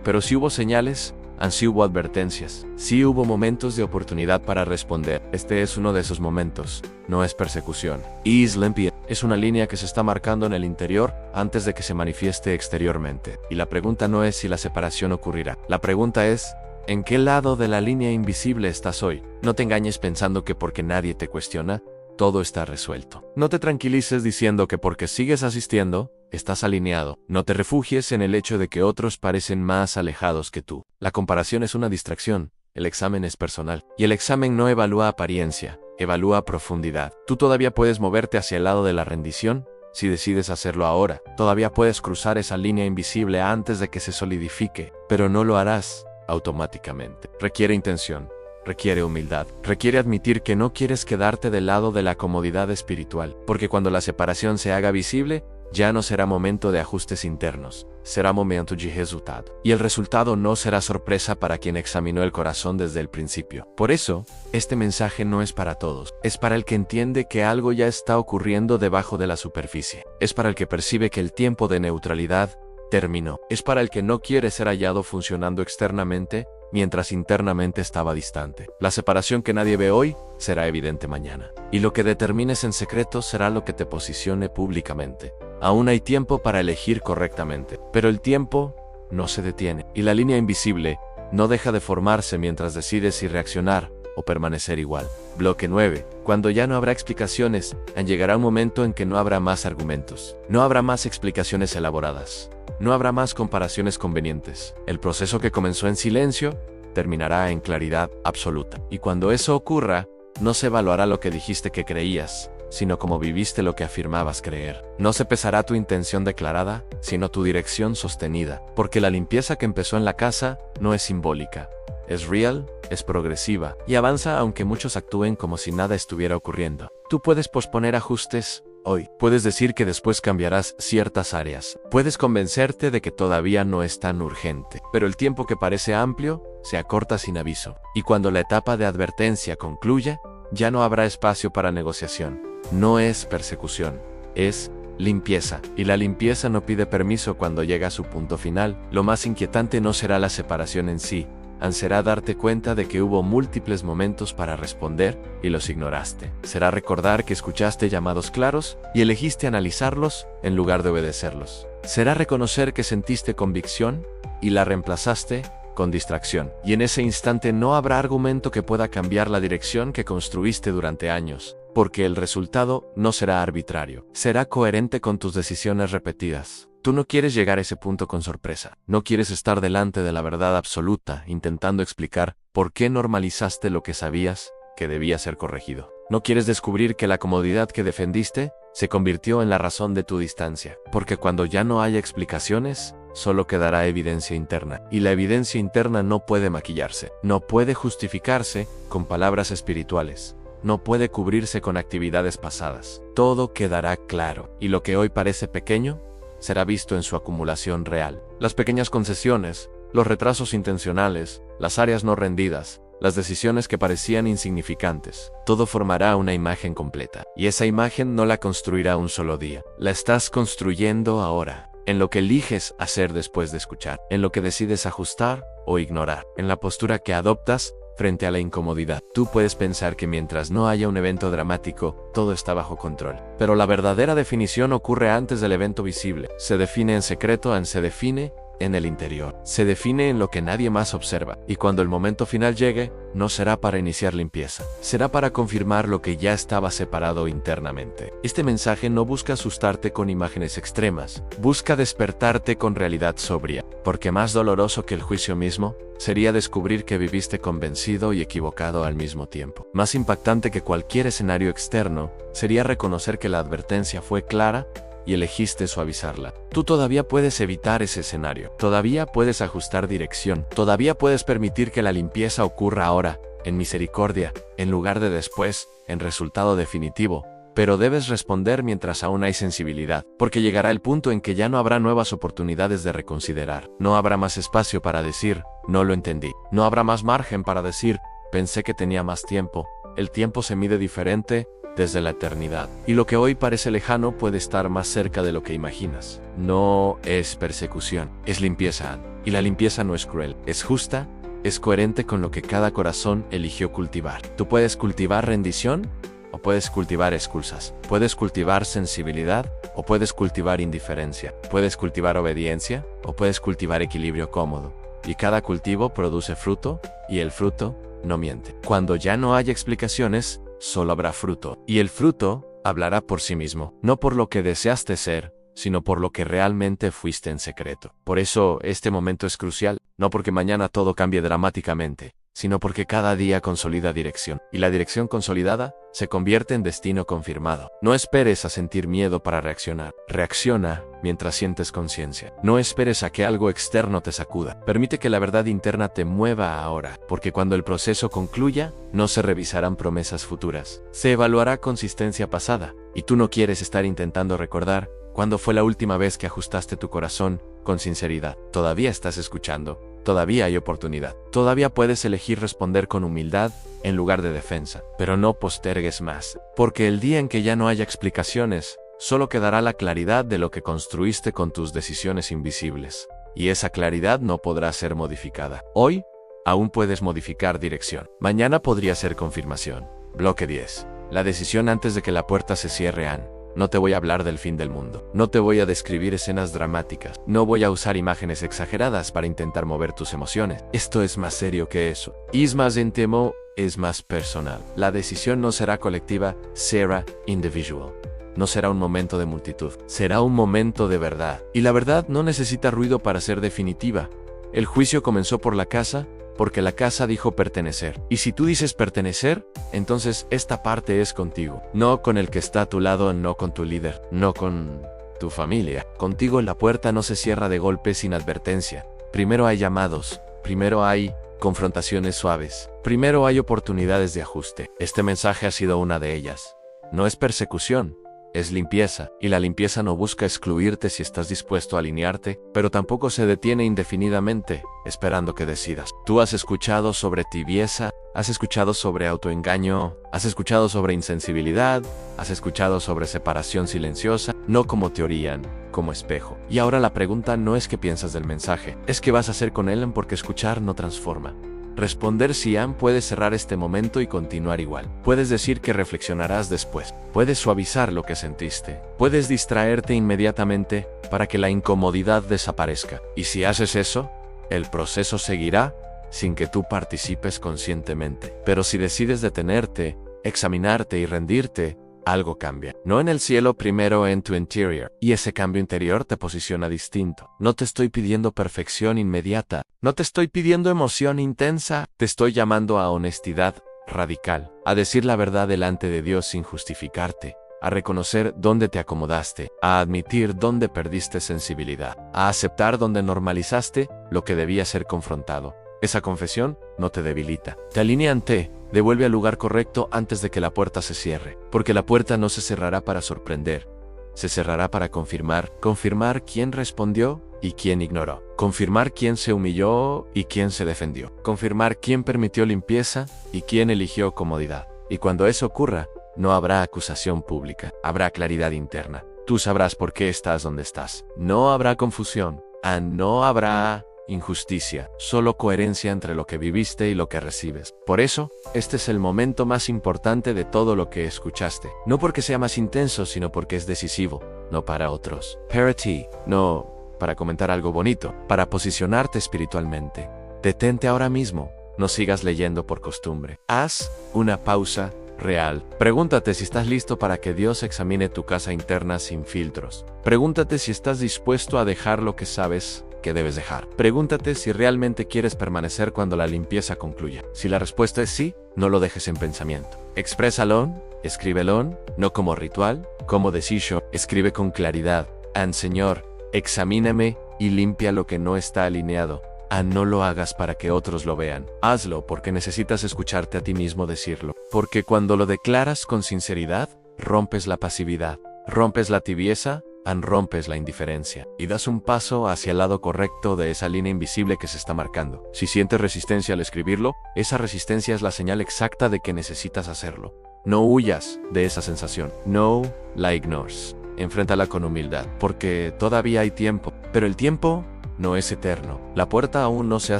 Pero si hubo señales, Sí hubo advertencias. Sí hubo momentos de oportunidad para responder. Este es uno de esos momentos. No es persecución. Is limpia. Es una línea que se está marcando en el interior antes de que se manifieste exteriormente. Y la pregunta no es si la separación ocurrirá. La pregunta es, ¿en qué lado de la línea invisible estás hoy? No te engañes pensando que porque nadie te cuestiona, todo está resuelto. No te tranquilices diciendo que porque sigues asistiendo, estás alineado. No te refugies en el hecho de que otros parecen más alejados que tú. La comparación es una distracción. El examen es personal. Y el examen no evalúa apariencia, evalúa profundidad. Tú todavía puedes moverte hacia el lado de la rendición si decides hacerlo ahora. Todavía puedes cruzar esa línea invisible antes de que se solidifique, pero no lo harás automáticamente. Requiere intención. Requiere humildad. Requiere admitir que no quieres quedarte del lado de la comodidad espiritual, porque cuando la separación se haga visible, ya no será momento de ajustes internos, será momento de resultado. Y el resultado no será sorpresa para quien examinó el corazón desde el principio. Por eso, este mensaje no es para todos. Es para el que entiende que algo ya está ocurriendo debajo de la superficie. Es para el que percibe que el tiempo de neutralidad terminó. Es para el que no quiere ser hallado funcionando externamente, mientras internamente estaba distante. La separación que nadie ve hoy será evidente mañana. Y lo que determines en secreto será lo que te posicione públicamente. Aún hay tiempo para elegir correctamente. Pero el tiempo no se detiene. Y la línea invisible no deja de formarse mientras decides si reaccionar o permanecer igual. Bloque 9. Cuando ya no habrá explicaciones, llegará un momento en que no habrá más argumentos. No habrá más explicaciones elaboradas. No habrá más comparaciones convenientes. El proceso que comenzó en silencio terminará en claridad absoluta. Y cuando eso ocurra, no se evaluará lo que dijiste que creías, sino como viviste lo que afirmabas creer. No se pesará tu intención declarada, sino tu dirección sostenida. Porque la limpieza que empezó en la casa no es simbólica. Es real, es progresiva, y avanza aunque muchos actúen como si nada estuviera ocurriendo. Tú puedes posponer ajustes hoy. Puedes decir que después cambiarás ciertas áreas. Puedes convencerte de que todavía no es tan urgente. Pero el tiempo que parece amplio se acorta sin aviso. Y cuando la etapa de advertencia concluya, ya no habrá espacio para negociación. No es persecución, es limpieza. Y la limpieza no pide permiso cuando llega a su punto final. Lo más inquietante no será la separación en sí, será darte cuenta de que hubo múltiples momentos para responder y los ignoraste. Será recordar que escuchaste llamados claros y elegiste analizarlos en lugar de obedecerlos. Será reconocer que sentiste convicción y la reemplazaste con distracción. Y en ese instante no habrá argumento que pueda cambiar la dirección que construiste durante años, porque el resultado no será arbitrario. Será coherente con tus decisiones repetidas. Tú no quieres llegar a ese punto con sorpresa. No quieres estar delante de la verdad absoluta, intentando explicar por qué normalizaste lo que sabías que debía ser corregido. No quieres descubrir que la comodidad que defendiste se convirtió en la razón de tu distancia. Porque cuando ya no haya explicaciones, solo quedará evidencia interna. Y la evidencia interna no puede maquillarse. No puede justificarse con palabras espirituales. No puede cubrirse con actividades pasadas. Todo quedará claro. Y lo que hoy parece pequeño será visto en su acumulación real. Las pequeñas concesiones, los retrasos intencionales, las áreas no rendidas, las decisiones que parecían insignificantes, todo formará una imagen completa. Y esa imagen no la construirá un solo día. La estás construyendo ahora, en lo que eliges hacer después de escuchar, en lo que decides ajustar o ignorar, en la postura que adoptas frente a la incomodidad. Tú puedes pensar que mientras no haya un evento dramático, todo está bajo control. Pero la verdadera definición ocurre antes del evento visible. Se define en secreto, se define en el interior. Se define en lo que nadie más observa. Y cuando el momento final llegue, no será para iniciar limpieza. Será para confirmar lo que ya estaba separado internamente. Este mensaje no busca asustarte con imágenes extremas. Busca despertarte con realidad sobria. Porque más doloroso que el juicio mismo sería descubrir que viviste convencido y equivocado al mismo tiempo. Más impactante que cualquier escenario externo sería reconocer que la advertencia fue clara y elegiste suavizarla. Tú todavía puedes evitar ese escenario. Todavía puedes ajustar dirección. Todavía puedes permitir que la limpieza ocurra ahora, en misericordia, en lugar de después, en resultado definitivo. Pero debes responder mientras aún hay sensibilidad, porque llegará el punto en que ya no habrá nuevas oportunidades de reconsiderar. No habrá más espacio para decir, no lo entendí. No habrá más margen para decir, pensé que tenía más tiempo. El tiempo se mide diferente desde la eternidad. Y lo que hoy parece lejano puede estar más cerca de lo que imaginas. No es persecución, es limpieza. Y la limpieza no es cruel, es justa es coherente con lo que cada corazón eligió cultivar. Tú puedes cultivar rendición o puedes cultivar excusas. Puedes cultivar sensibilidad o puedes cultivar indiferencia. Puedes cultivar obediencia o puedes cultivar equilibrio cómodo. Y cada cultivo produce fruto y el fruto no miente. Cuando ya no haya explicaciones, solo habrá fruto. Y el fruto hablará por sí mismo, no por lo que deseaste ser, sino por lo que realmente fuiste en secreto. Por eso este momento es crucial, no porque mañana todo cambie dramáticamente, sino porque cada día consolida dirección. Y la dirección consolidada se convierte en destino confirmado. No esperes a sentir miedo para reaccionar. Reacciona mientras sientes conciencia. No esperes a que algo externo te sacuda. Permite que la verdad interna te mueva ahora, porque cuando el proceso concluya, no se revisarán promesas futuras. Se evaluará consistencia pasada, y tú no quieres estar intentando recordar cuándo fue la última vez que ajustaste tu corazón con sinceridad. Todavía estás escuchando. Todavía hay oportunidad. Todavía puedes elegir responder con humildad en lugar de defensa. Pero no postergues más, porque el día en que ya no haya explicaciones, solo quedará la claridad de lo que construiste con tus decisiones invisibles. Y esa claridad no podrá ser modificada. Hoy, aún puedes modificar dirección. Mañana podría ser confirmación. Bloque 10. La decisión antes de que la puerta se cierre. No te voy a hablar del fin del mundo. No te voy a describir escenas dramáticas. No voy a usar imágenes exageradas para intentar mover tus emociones. Esto es más serio que eso. Es más íntimo, es más personal. La decisión no será colectiva, será individual. No será un momento de multitud. Será un momento de verdad. Y la verdad no necesita ruido para ser definitiva. El juicio comenzó por la casa, porque la casa dijo pertenecer. Y si tú dices pertenecer, entonces esta parte es contigo. No con el que está a tu lado, no con tu líder, no con tu familia. Contigo la puerta no se cierra de golpe sin advertencia. Primero hay llamados, primero hay confrontaciones suaves, primero hay oportunidades de ajuste. Este mensaje ha sido una de ellas. No es persecución. Es limpieza, y la limpieza no busca excluirte si estás dispuesto a alinearte, pero tampoco se detiene indefinidamente, esperando que decidas. Tú has escuchado sobre tibieza, has escuchado sobre autoengaño, has escuchado sobre insensibilidad, has escuchado sobre separación silenciosa, no como teoría, como espejo. Y ahora la pregunta no es qué piensas del mensaje, es qué vas a hacer con él, porque escuchar no transforma. Responder Siam puede cerrar este momento y continuar igual. Puedes decir que reflexionarás después. Puedes suavizar lo que sentiste. Puedes distraerte inmediatamente para que la incomodidad desaparezca. Y si haces eso, el proceso seguirá sin que tú participes conscientemente. Pero si decides detenerte, examinarte y rendirte, algo cambia. No en el cielo, primero en tu interior. Y ese cambio interior te posiciona distinto. No te estoy pidiendo perfección inmediata. No te estoy pidiendo emoción intensa. Te estoy llamando a honestidad radical. A decir la verdad delante de Dios sin justificarte. A reconocer dónde te acomodaste. A admitir dónde perdiste sensibilidad. A aceptar dónde normalizaste lo que debía ser confrontado. Esa confesión no te debilita. Te alinea ante devuelve al lugar correcto antes de que la puerta se cierre, porque la puerta no se cerrará para sorprender, se cerrará para confirmar quién respondió y quién ignoró, confirmar quién se humilló y quién se defendió, confirmar quién permitió limpieza y quién eligió comodidad. Y cuando eso ocurra, no habrá acusación pública, habrá claridad interna. Tú sabrás por qué estás donde estás. No habrá confusión, no habrá injusticia, solo coherencia entre lo que viviste y lo que recibes. Por eso, este es el momento más importante de todo lo que escuchaste. No porque sea más intenso, sino porque es decisivo, no para otros. Para ti, no para comentar algo bonito, para posicionarte espiritualmente. Detente ahora mismo, no sigas leyendo por costumbre. Haz una pausa real. Pregúntate si estás listo para que Dios examine tu casa interna sin filtros. Pregúntate si estás dispuesto a dejar lo que sabes que debes dejar. Pregúntate si realmente quieres permanecer cuando la limpieza concluya. Si la respuesta es sí, no lo dejes en pensamiento. Exprésalo, escríbelo, no como ritual, como decisión. Escribe con claridad. Señor, examíname y limpia lo que no está alineado. No lo hagas para que otros lo vean. Hazlo porque necesitas escucharte a ti mismo decirlo. Porque cuando lo declaras con sinceridad, rompes la pasividad, rompes la tibieza, rompes la indiferencia y das un paso hacia el lado correcto de esa línea invisible que se está marcando. Si sientes resistencia al escribirlo, esa resistencia es la señal exacta de que necesitas hacerlo. No huyas de esa sensación, no la ignores. Enfréntala con humildad, porque todavía hay tiempo, pero el tiempo no es eterno. La puerta aún no se ha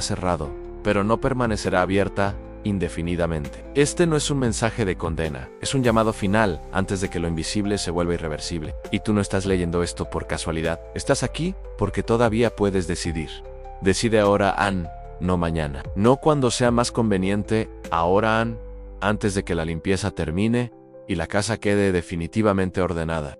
cerrado, pero no permanecerá abierta indefinidamente. Este no es un mensaje de condena, es un llamado final antes de que lo invisible se vuelva irreversible. Y tú no estás leyendo esto por casualidad, estás aquí porque todavía puedes decidir. Decide ahora, Ann, no mañana. No cuando sea más conveniente, ahora, Ann, antes de que la limpieza termine y la casa quede definitivamente ordenada.